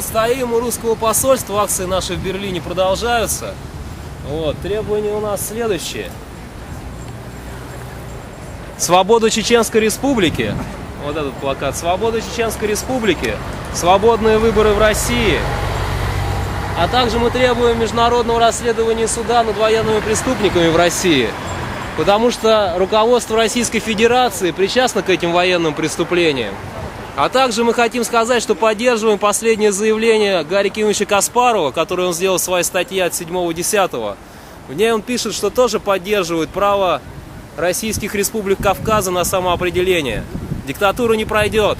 Вот стоим у русского посольства, акции наши в Берлине продолжаются. Вот, требования у нас следующие. Свободу Чеченской Республики. Вот этот плакат. Свободу Чеченской Республики. Свободные выборы в России. А также мы требуем международного расследования суда над военными преступниками в России. Потому что руководство Российской Федерации причастно к этим военным преступлениям. А также мы хотим сказать, что поддерживаем последнее заявление Гарри Кимовича Каспарова, которое он сделал в своей статье от 7.10. В ней он пишет, что тоже поддерживает право российских республик Кавказа на самоопределение. Диктатура не пройдет.